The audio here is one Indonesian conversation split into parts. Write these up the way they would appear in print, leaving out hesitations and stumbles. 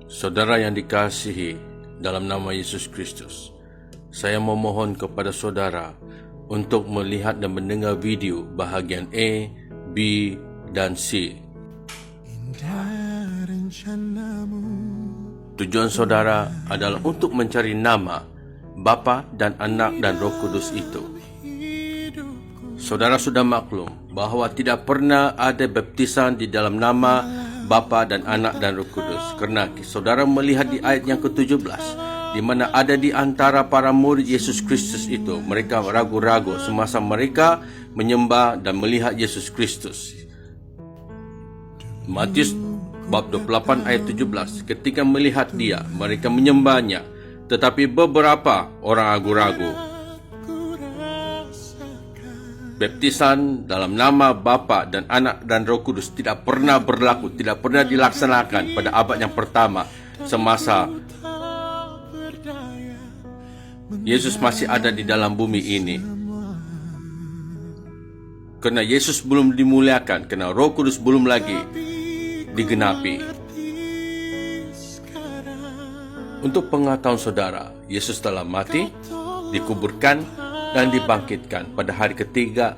Saudara yang dikasihi dalam nama Yesus Kristus, saya memohon kepada saudara untuk melihat dan mendengar video bahagian A, B, dan C. Tujuan saudara adalah untuk mencari nama Bapa dan Anak dan Roh Kudus itu. Saudara sudah maklum bahawa tidak pernah ada baptisan di dalam nama Bapa dan Anak dan Roh Kudus, kerana saudara melihat di ayat yang ke-17, di mana ada di antara para murid Yesus Kristus itu, mereka ragu-ragu semasa mereka menyembah dan melihat Yesus Kristus. Matius bab 28 ayat 17, ketika melihat dia, mereka menyembahnya, tetapi beberapa orang ragu-ragu. Baptisan dalam nama Bapa dan Anak dan Roh Kudus tidak pernah berlaku, tidak pernah dilaksanakan pada abad yang pertama semasa Yesus masih ada di dalam bumi ini. Kerana Yesus belum dimuliakan, kerana Roh Kudus belum lagi digenapi. Untuk pengetahuan saudara, Yesus telah mati, dikuburkan dan dibangkitkan pada hari ketiga,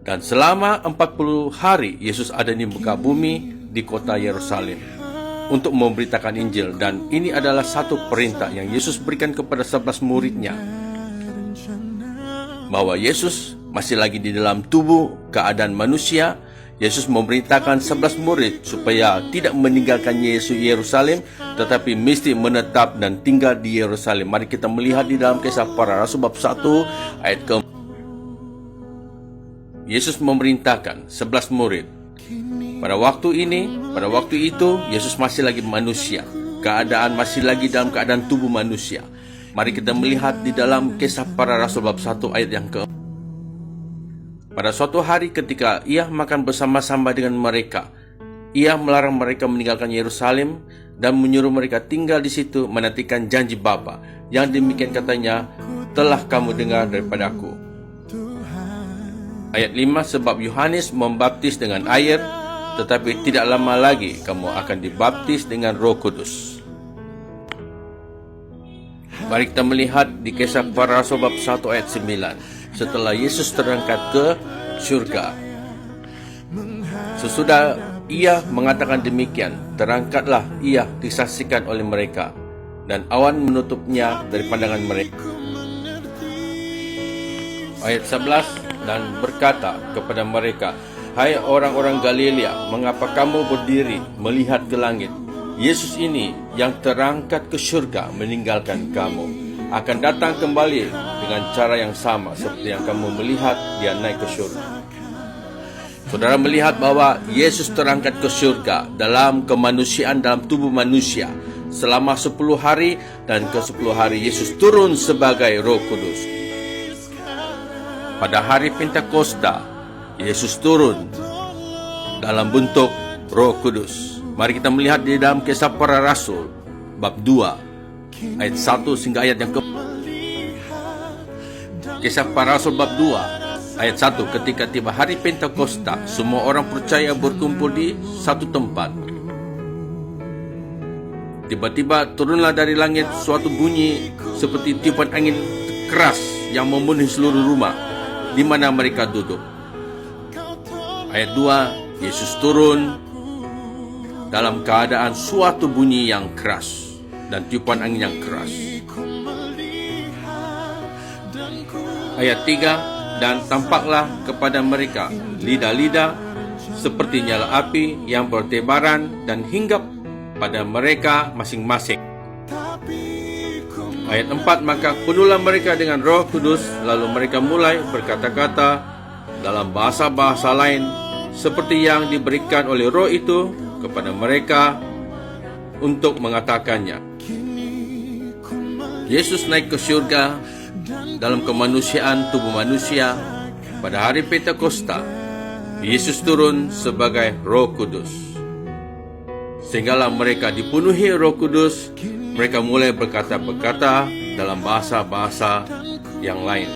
dan selama 40 hari Yesus ada di muka bumi di kota Yerusalem untuk memberitakan Injil. Dan ini adalah satu perintah yang Yesus berikan kepada 11 muridnya, bahwa Yesus masih lagi di dalam tubuh keadaan manusia. Yesus memerintahkan 11 murid supaya tidak meninggalkan Yerusalem, tetapi mesti menetap dan tinggal di Yerusalem. Mari kita melihat di dalam Kisah Para Rasul bab 1 ayat ke. Yesus memerintahkan 11 murid. Pada waktu itu Yesus masih lagi manusia, masih lagi dalam keadaan tubuh manusia. Mari kita melihat di dalam Kisah Para Rasul bab 1 ayat yang ke. Pada suatu hari ketika ia makan bersama-sama dengan mereka, ia melarang mereka meninggalkan Yerusalem dan menyuruh mereka tinggal di situ menantikan janji Bapa, yang demikian katanya telah kamu dengar daripada aku. Ayat 5, sebab Yohanes membaptis dengan air, tetapi tidak lama lagi kamu akan dibaptis dengan Roh Kudus. Mari kita melihat di Kisah Para Rasul bab 1 ayat 9. Setelah Yesus terangkat ke syurga, sesudah ia mengatakan demikian, terangkatlah ia disaksikan oleh mereka, dan awan menutupnya dari pandangan mereka. Ayat 11, dan berkata kepada mereka, hai orang-orang Galilea, mengapa kamu berdiri melihat ke langit? Yesus ini yang terangkat ke syurga meninggalkan kamu, akan datang kembali dengan cara yang sama seperti yang kamu melihat dia naik ke syurga. Saudara melihat bahwa Yesus terangkat ke syurga dalam kemanusiaan, dalam tubuh manusia selama 10 hari, dan ke 10 hari Yesus turun sebagai Roh Kudus. Pada hari Pentakosta, Yesus turun dalam bentuk Roh Kudus. Mari kita melihat di dalam Kisah Para Rasul bab 2 ayat 1 hingga ayat yang ke. Kisah Para Rasul bab 2 ayat 1. Ketika tiba hari Pentakosta, semua orang percaya berkumpul di satu tempat. Tiba-tiba turunlah dari langit suatu bunyi seperti tiupan angin keras yang memenuhi seluruh rumah di mana mereka duduk. Ayat 2, Yesus turun dalam keadaan suatu bunyi yang keras dan tiupan angin yang keras. Ayat 3, dan tampaklah kepada mereka lidah-lidah seperti nyala api yang bertebaran dan hinggap pada mereka masing-masing. Ayat 4, maka penuhlah mereka dengan Roh Kudus, lalu mereka mulai berkata-kata dalam bahasa-bahasa lain seperti yang diberikan oleh Roh itu kepada mereka untuk mengatakannya. Yesus naik ke syurga dalam kemanusiaan tubuh manusia. Pada hari Pentakosta, Yesus turun sebagai Roh Kudus. Sehinggalah mereka dipenuhi Roh Kudus, mereka mulai berkata-kata dalam bahasa-bahasa yang lain.